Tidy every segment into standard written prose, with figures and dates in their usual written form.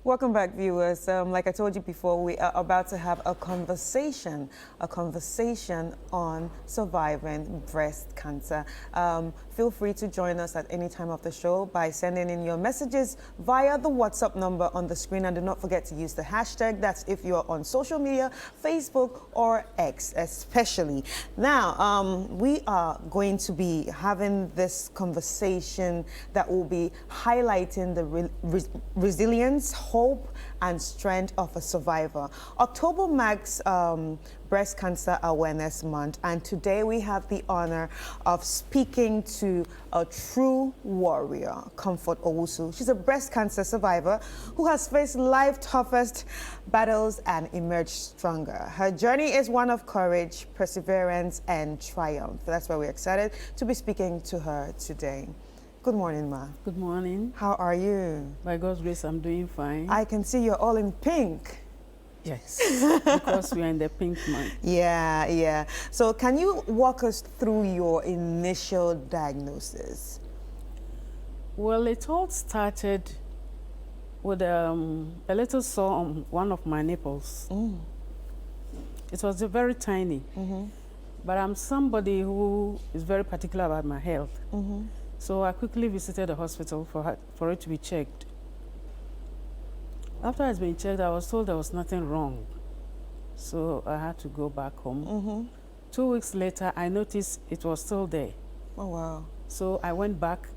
Welcome back, viewers. Like I told you before, we are about to have a conversation on surviving breast cancer. Feel free to join us at any time of the show by sending in your messages via the WhatsApp number on the screen, and do not forget to use the hashtag. That's if you're on social media, Facebook or X especially. Now, we are going to be having this conversation that will be highlighting the resilience, hope and strength of a survivor. October marks Breast Cancer Awareness Month, and today we have the honor of speaking to a true warrior, Comfort Owusu. She's a breast cancer survivor who has faced life's toughest battles and emerged stronger. Her journey is one of courage, perseverance and triumph. That's why we're excited to be speaking to her today. Good morning, Ma. Good morning. How are you? By God's grace, I'm doing fine. I can see you're all in pink. Yes, because we are in the pink month. Yeah. So can you walk us through your initial diagnosis? Well, it all started with a little sore on one of my nipples. It was very tiny, but I'm somebody who is very particular about my health. So I quickly visited the hospital for it to be checked. After it's been checked, I was told there was nothing wrong. So I had to go back home. 2 weeks later, I noticed it was still there. Oh, wow. So I went back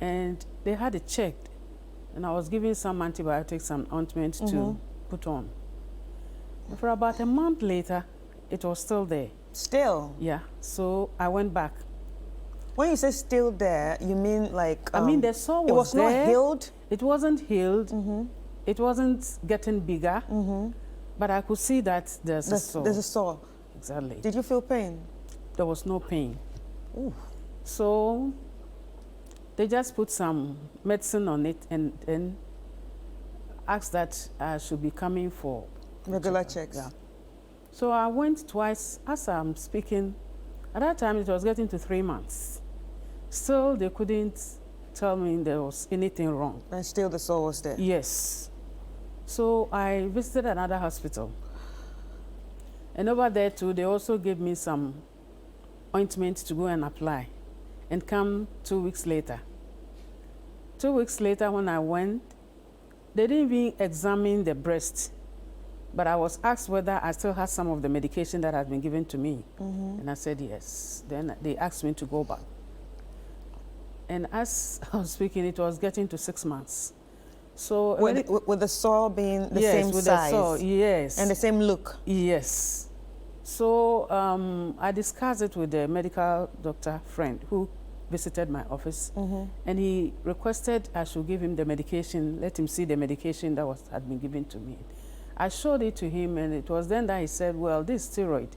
and they had it checked. And I was given some antibiotics and ointment to put on. And for about a month later, it was still there. Still? Yeah, so I went back. When you say still there, you mean like... I mean, the sore was it was there. not healed? It wasn't healed. It wasn't getting bigger. But I could see that there's a sore. There's a sore. Exactly. Did you feel pain? There was no pain. Ooh. So they just put some medicine on it and then asked that I should be coming for regular checks. Yeah. So I went twice. As I'm speaking, at that time it was getting to 3 months. Still, they couldn't tell me there was anything wrong. And still the sore was there? Yes. So I visited another hospital. And over there too, they also gave me some ointment to go and apply and come 2 weeks later. 2 weeks later when I went, they didn't even examine the breast, but I was asked whether I still had some of the medication that had been given to me. And I said yes. Then they asked me to go back. And as I was speaking, it was getting to 6 months. So with the sore being the yes, same with size? The sore, yes. And the same look? Yes. So I discussed it with the medical doctor friend who visited my office, and he requested I should give him the medication, let him see the medication that had been given to me. I showed it to him, and it was then that he said, well, this steroid,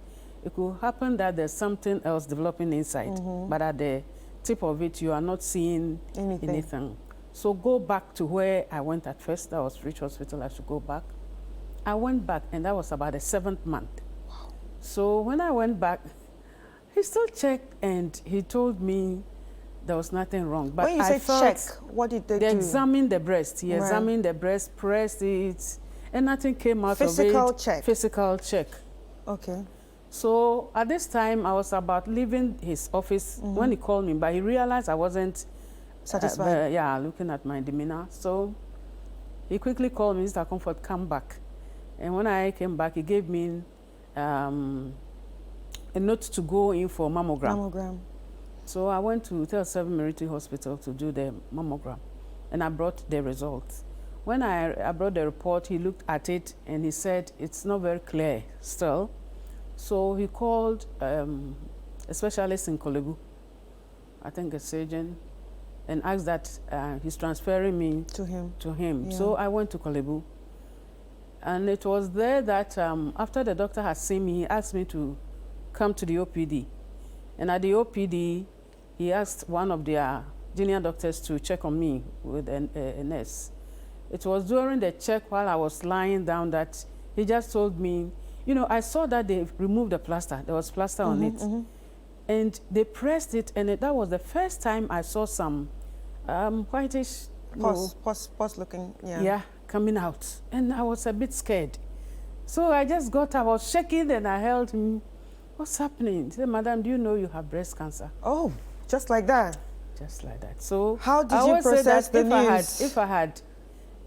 it could happen that there's something else developing inside, but at the tip of it, you are not seeing anything. So go back to where I went at first. That was Rich Hospital. I should go back. I went back, and that was about the 7th month. Wow. So when I went back, he still checked, and he told me there was nothing wrong. But when you say check, what did they do? They examined the breast. He examined the breast, pressed it, and nothing came out of it. Physical check? Physical check. Okay. So at this time, I was about leaving his office when he called me, but he realized I wasn't satisfied. Looking at my demeanor. So he quickly called me, Mr. Comfort, come back. And when I came back, he gave me a note to go in for mammogram. So I went to Tel 7 Military Hospital to do the mammogram, and I brought the results. When I brought the report, he looked at it and he said, it's not very clear still. So he called a specialist in Kolegu, I think a surgeon, and asked that he's transferring me to him. Yeah. So I went to Kolegu. And it was there that after the doctor had seen me, he asked me to come to the OPD. And at the OPD, he asked one of their junior doctors to check on me with a nurse. It was during the check while I was lying down that he just told me, you know, I saw that they removed the plaster. There was plaster on it. And they pressed it, and that was the first time I saw some whitish... Pus looking, yeah. Yeah, coming out, and I was a bit scared. So I just I was shaking, and I held him. What's happening? He said, Madam, do you know you have breast cancer? Oh, just like that? Just like that. So how did you process the news? If I had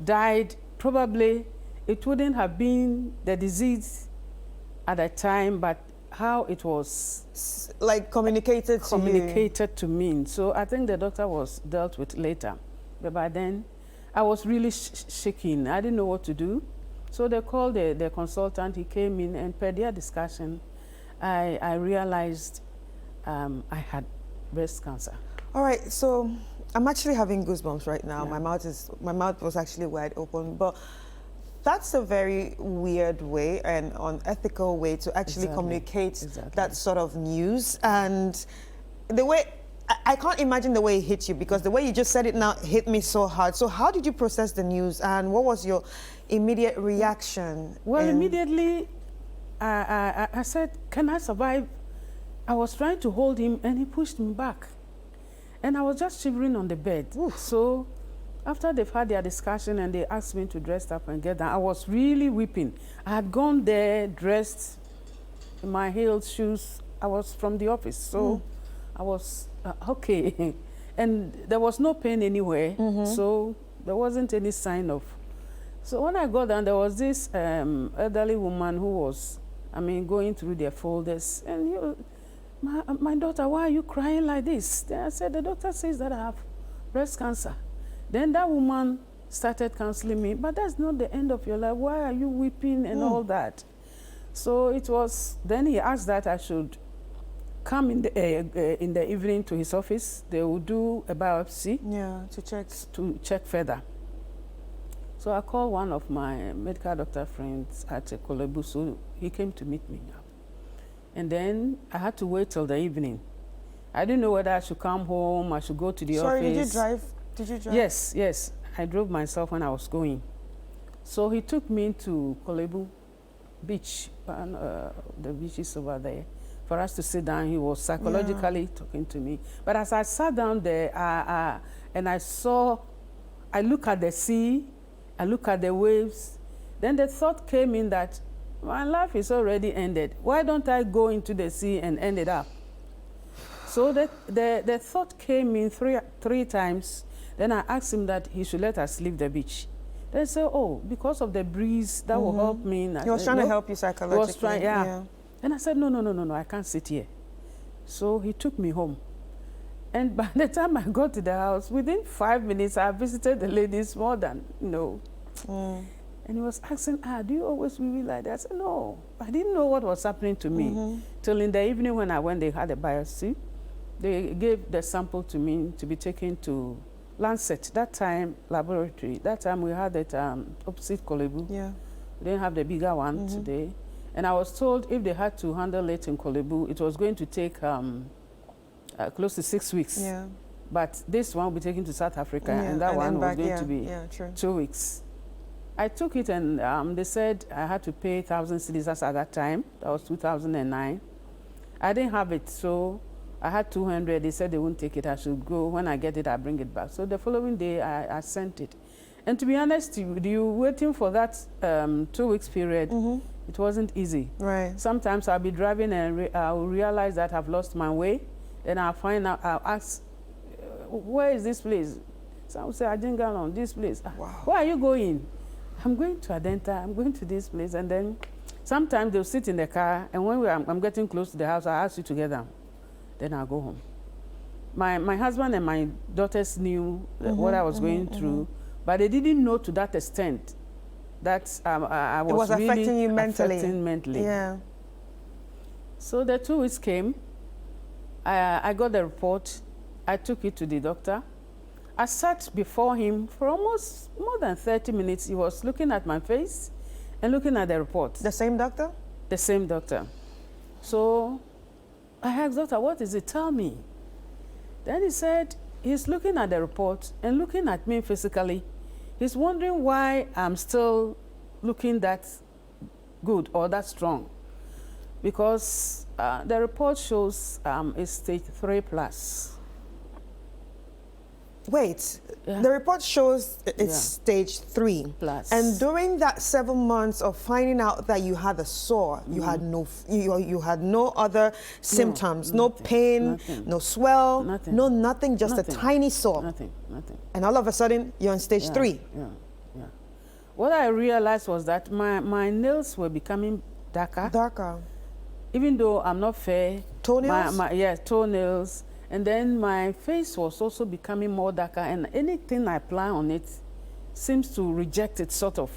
died, probably it wouldn't have been the disease at that time, but how it was like communicated to me. So I think the doctor was dealt with later. But by then, I was really shaking. I didn't know what to do. So they called the consultant. He came in, and per their discussion, I realized I had breast cancer. All right, so I'm actually having goosebumps right now. Yeah. My mouth was actually wide open, but that's a very weird way and unethical way to actually communicate that sort of news. And the way, I can't imagine the way it hit you, because the way you just said it now hit me so hard. So how did you process the news, and what was your immediate reaction? Well, immediately I said, can I survive? I was trying to hold him, and he pushed me back. And I was just shivering on the bed. Oof. So after they've had their discussion and they asked me to dress up and get down, I was really weeping. I had gone there dressed in my heels, shoes. I was from the office, so I was okay. And there was no pain anywhere, so there wasn't any sign of. So when I got down, there was this elderly woman who was, going through their folders, and my daughter, why are you crying like this? Then I said, the doctor says that I have breast cancer. Then that woman started counseling me, but that's not the end of your life. Why are you weeping and all that? So it was, then he asked that I should come in the evening to his office. They will do a biopsy. Yeah, to check further. So I called one of my medical doctor friends at Kolebu, so he came to meet me. And then I had to wait till the evening. I didn't know whether I should come home, I should go to the office. Sorry, did you drive? Did you drive? Yes. I drove myself when I was going. So he took me to Kolebu Beach, and the beach is over there, for us to sit down. He was psychologically talking to me. But as I sat down there, and I look at the sea, I look at the waves, then the thought came in that my life is already ended. Why don't I go into the sea and end it up? So the thought came in three times. Then I asked him that he should let us leave the beach. They said, oh, because of the breeze, that will help me. He was trying to help you psychologically. He was trying, yeah. And I said, no, I can't sit here. So he took me home. And by the time I got to the house, within 5 minutes, I visited the ladies more than, And he was asking, do you always weep like that? I said, no. I didn't know what was happening to me. Till in the evening when I went, they had a biopsy. They gave the sample to me to be taken to Lancet, that time laboratory. That time we had it opposite Kolebu. Yeah. We didn't have the bigger one today. And I was told if they had to handle it in Kolebu, it was going to take close to 6 weeks. Yeah. But this one will be taken to South Africa, and that one was going to be 2 weeks. I took it, and they said I had to pay 1,000 cedis at that time. That was 2009. I didn't have it, so I had 200. They said they wouldn't take it. I should go. When I get it, I'll bring it back. So the following day, I sent it. And to be honest, you waiting for that 2 weeks period, it wasn't easy. Right. Sometimes I'll be driving and I'll realize that I've lost my way. Then I'll find out, I'll ask, where is this place? Some will say, I didn't go on this place. Wow. Where are you going? I'm going to Adenta, I'm going to this place. And then sometimes they'll sit in the car, and when I'm getting close to the house, I ask you to get down. Then I'll go home. My husband and my daughters knew what I was going through, but they didn't know to that extent that I was really affecting you mentally. Affecting mentally. Yeah. So the 2 weeks came. I got the report. I took it to the doctor. I sat before him for almost more than 30 minutes. He was looking at my face and looking at the report. The same doctor? The same doctor. So I asked, doctor, what is it? Tell me. Then he said, he's looking at the report and looking at me physically. He's wondering why I'm still looking that good or that strong. Because the report shows it's stage 3+. Wait, Yeah. the report shows it's Yeah. stage 3. Plus. And during that 7 months of finding out that you had a sore, you had you had no other symptoms, no nothing, pain, nothing. no swell, Nothing. no nothing, just Nothing. a tiny sore. Nothing. And all of a sudden, you're on stage Yeah, 3. Yeah. What I realized was that my nails were becoming darker. Darker. Even though I'm not fair. Toenails? Toenails. And then my face was also becoming more darker, and anything I apply on it seems to reject it, sort of.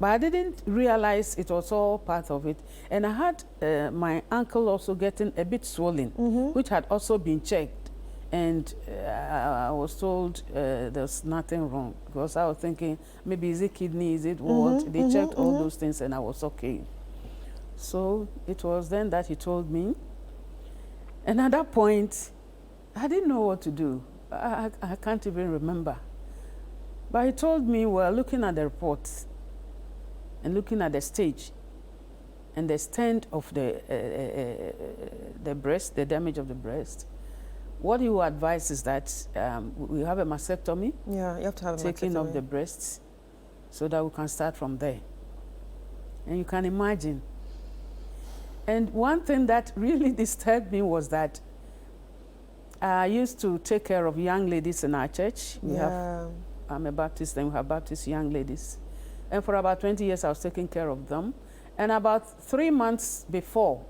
But I didn't realize it was all part of it. And I had my ankle also getting a bit swollen, which had also been checked. And I was told there's nothing wrong, because I was thinking, maybe is it kidney, is it what? They checked all those things, and I was okay. So it was then that he told me. And at that point, I didn't know what to do. I can't even remember. But he told me, well, looking at the report and looking at the stage and the extent of the breast, the damage of the breast, what he would advise is that we have a mastectomy. Yeah, you have to have a taking off mastectomy. the breasts so that we can start from there. And you can imagine. And one thing that really disturbed me was that I used to take care of young ladies in our church. I'm a Baptist, and we have Baptist young ladies. And for about 20 years, I was taking care of them. And about 3 months before,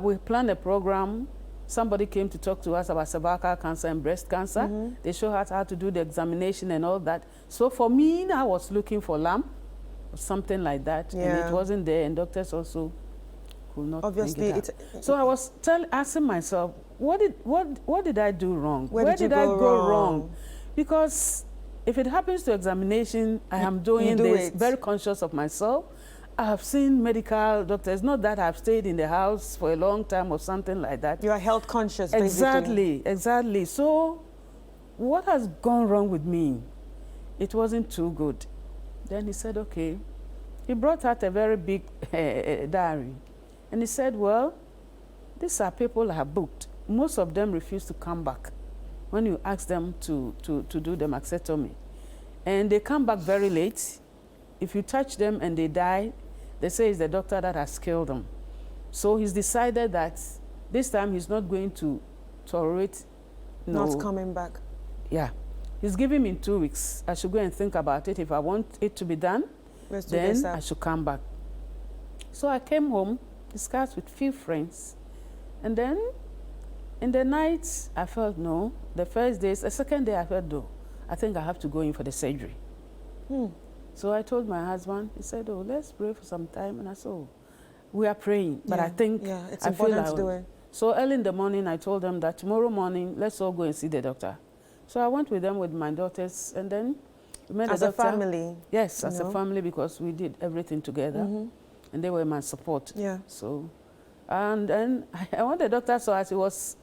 we planned a program. Somebody came to talk to us about cervical cancer and breast cancer. They showed us how to do the examination and all that. So for me, I was looking for lump or something like that, and it wasn't there, and doctors also could not Obviously, bring it out. So I was asking myself, what did I do wrong? Where did I go wrong? Because if it happens to examination, I am doing this, very conscious of myself. I have seen medical doctors, not that I've stayed in the house for a long time or something like that. You are health conscious, basically. Exactly. So what has gone wrong with me? It wasn't too good. Then he said, okay. He brought out a very big diary. And he said, well, these are people I have booked. Most of them refuse to come back when you ask them to do the mastectomy. And they come back very late. If you touch them and they die, they say it's the doctor that has killed them. So he's decided that this time he's not going to tolerate. Not coming back. Yeah. He's giving me 2 weeks. I should go and think about it. If I want it to be done, then I should come back. So I came home, discussed with few friends, and then in the night I felt no. The first day, the second day I felt no. I think I have to go in for the surgery. So I told my husband. He said, oh, let's pray for some time. And I said, oh, we are praying, but I think it's important to do it. So early in the morning, I told them that tomorrow morning, let's all go and see the doctor. So I went with them with my daughters, and then we met the doctor. As a family? Yes, as a family, because we did everything together, and they were my support. Yeah. So, and then I went to the doctor, so he was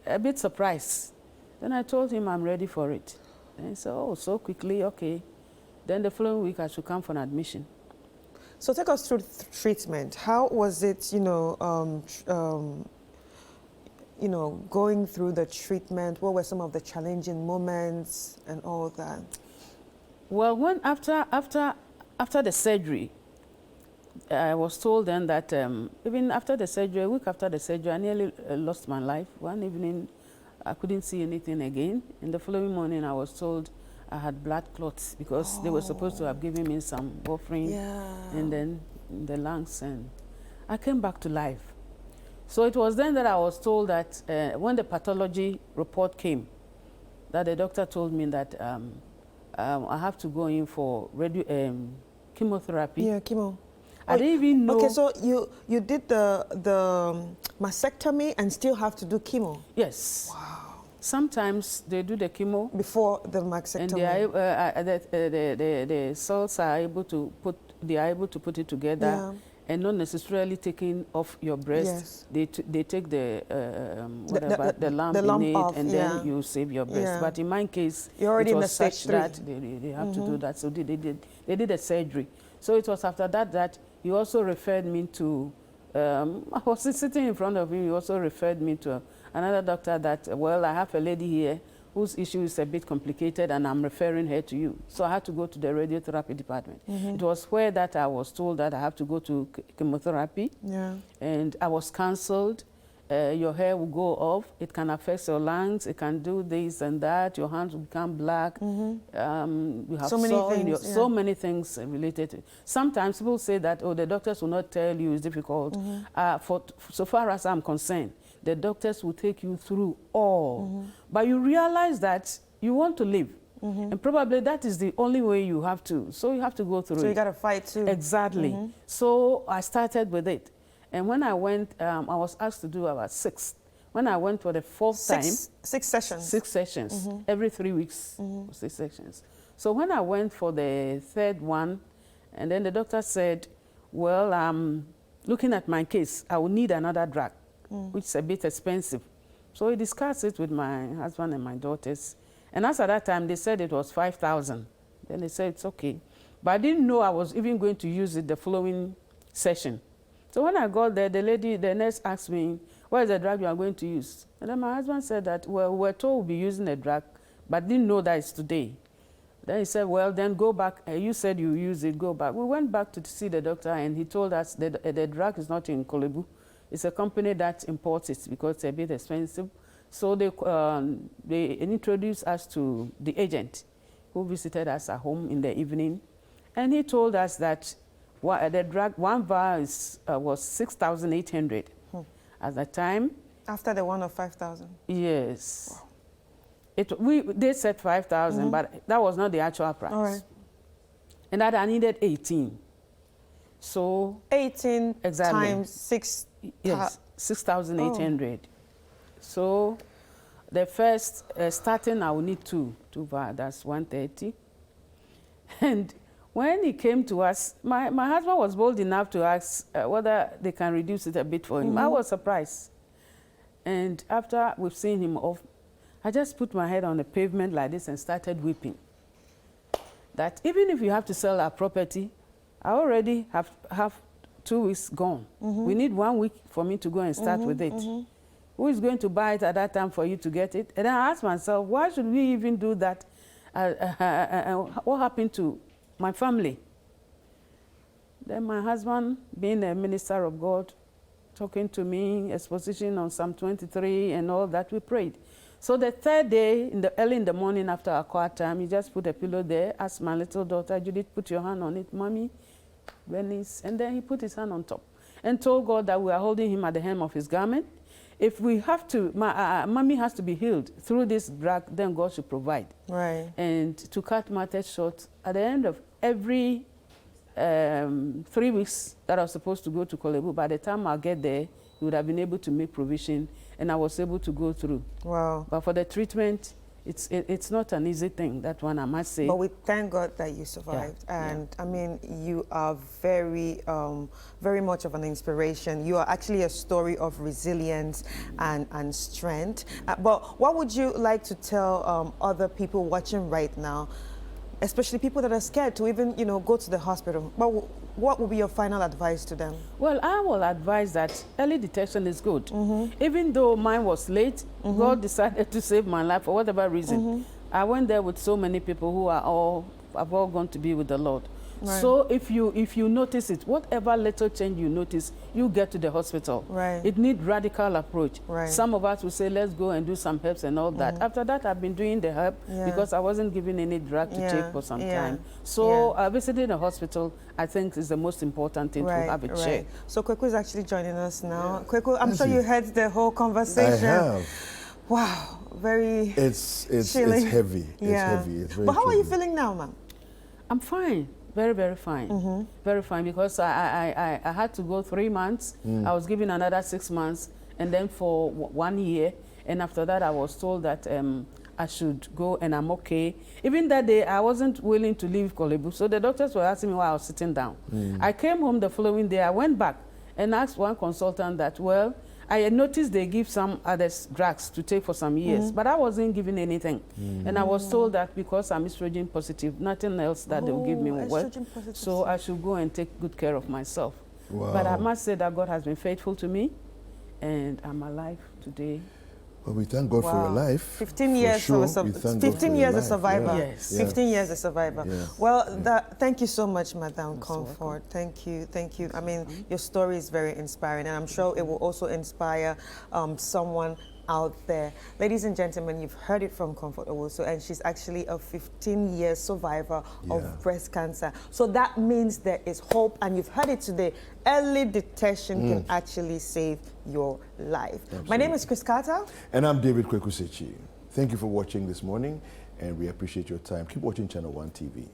a bit surprised. Then I told him I'm ready for it. And he said, oh, so quickly, okay. Then the following week, I should come for an admission. So take us through treatment. How was it, going through the treatment? What were some of the challenging moments and all that? Well, after the surgery, I was told then that even after the surgery, a week after the surgery, I nearly lost my life. One evening, I couldn't see anything again. And the following morning, I was told I had blood clots, because they were supposed to have given me some warfarin and then the lungs, and I came back to life. So it was then that I was told that when the pathology report came, that the doctor told me that I have to go in for chemotherapy. Yeah, chemo. I didn't even know. Okay, so you did the mastectomy and still have to do chemo? Yes. Wow. Sometimes they do the chemo before the mastectomy, and the cells are able to put it together, and not necessarily taking off your breast. Yes. They take the lump in it, off, and then you save your breast. Yeah. But in my case, you're already in the stage 3. That they have to do that. So they did a surgery. So it was after that he also referred me to. I was sitting in front of him. He also referred me to another doctor that, well, I have a lady here whose issue is a bit complicated, and I'm referring her to you. So I had to go to the radiotherapy department. It was where that I was told that I have to go to chemotherapy. Yeah. And I was counseled. Your hair will go off. It can affect your lungs. It can do this and that. Your hands will become black. You have So many things, yeah. so many things related to it. Sometimes people say that, oh, the doctors will not tell you, it's difficult. So far as I'm concerned, the doctors will take you through all. But you realize that you want to live. And probably that is the only way you have to. So you have to go through it. So you got to fight too. Exactly. So I started with it. And when I went, I was asked to do about 6. When I went for the 4th time. 6 sessions. 6 sessions. Every 3 weeks, 6 sessions. So when I went for the 3rd one, and then the doctor said, well, looking at my case, I will need another drug, which is a bit expensive. So we discussed it with my husband and my daughters. And as at that time, they said it was 5,000. Then they said it's okay. But I didn't know I was even going to use it the following session. So when I got there, the nurse asked me, what is the drug you are going to use? And then my husband said that, well, we're told we'll be using a drug, but didn't know that it's today. Then he said, well, then go back. You said you use it, go back. We went back to see the doctor, and he told us that the drug is not in Kolebu. It's a company that imports it because it's a bit expensive. So they introduced us to the agent who visited us at home in the evening. And he told us that the drug, 1 vial was 6,800 at the time. After the one of 5,000? Yes. Wow. They said 5,000, but that was not the actual price. All right. And that I needed 18. So 18 exactly. times 6. Yes, 6,800. Oh. So the first starting, I will need 2 vials. That's 130. And when he came to us, my husband was bold enough to ask whether they can reduce it a bit for him. I was surprised. And after we've seen him off, I just put my head on the pavement like this and started weeping. That even if you have to sell our property, I already have 2 weeks gone. We need 1 week for me to go and start with it. Who is going to buy it at that time for you to get it? And then I asked myself, why should we even do that? What happened to my family? Then my husband, being a minister of God, talking to me, exposition on Psalm 23 and all that, we prayed. So the 3rd day, early in the morning after our quiet time, he just put a pillow there, asked my little daughter, Judith, put your hand on it, Mommy, Bernice. And then he put his hand on top and told God that we are holding him at the hem of his garment. If we have to, Mommy has to be healed through this drug, then God should provide. Right. And to cut matters short, at the end of every 3 weeks that I was supposed to go to Kolebu, by the time I get there, he would have been able to make provision, and I was able to go through. Wow. But for the treatment, it's not an easy thing, that one I must say. But we thank God that you survived. Yeah. And I mean, you are very, very much of an inspiration. You are actually a story of resilience and strength. But what would you like to tell other people watching right now, especially people that are scared to even, go to the hospital? What would be your final advice to them? Well, I will advise that early detection is good. Even though mine was late, God decided to save my life for whatever reason. I went there with so many people who have all gone to be with the Lord. Right. So if you notice it, whatever little change you notice, you get to the hospital. Right. It needs radical approach. Right. Some of us will say, let's go and do some herbs and all that. After that, I've been doing the herb because I wasn't given any drug to take for some time. So visiting the hospital, I think, is the most important thing to have a check. So Kweku is actually joining us now. Kweku, I'm sure you heard the whole conversation. I have. Wow, very It's heavy. It's heavy. It's very But how are you feeling now, ma'am? I'm fine. Very, very fine. Very fine, because I had to go 3 months. I was given another 6 months, and then for 1 year. And after that, I was told that I should go, and I'm okay. Even that day, I wasn't willing to leave Kolebu. So the doctors were asking me why I was sitting down. I came home the following day. I went back and asked one consultant that, well, I had noticed they give some other drugs to take for some years, but I wasn't given anything. And I was told that because I'm estrogen positive, nothing else that they'll give me will work. So I should go and take good care of myself. Wow. But I must say that God has been faithful to me, and I'm alive today. Well, we thank God for your life. 15 years sure. for We thank God 15 for years your a survivor. life. Yes. 15 years a survivor. Yeah. Well, Yeah. thank you so much, Madame Most Comfort. welcome. Thank you. Thank you. I mean, your story is very inspiring, and I'm sure it will also inspire someone out there. Ladies and gentlemen, you've heard it from Comfort also, and she's actually a 15-year survivor of breast cancer. So that means there is hope, and you've heard it today. Early detection can actually save your life. Absolutely. My name is Chris Carter. And I'm David Kwekusechi. Thank you for watching this morning, and we appreciate your time. Keep watching Channel One TV.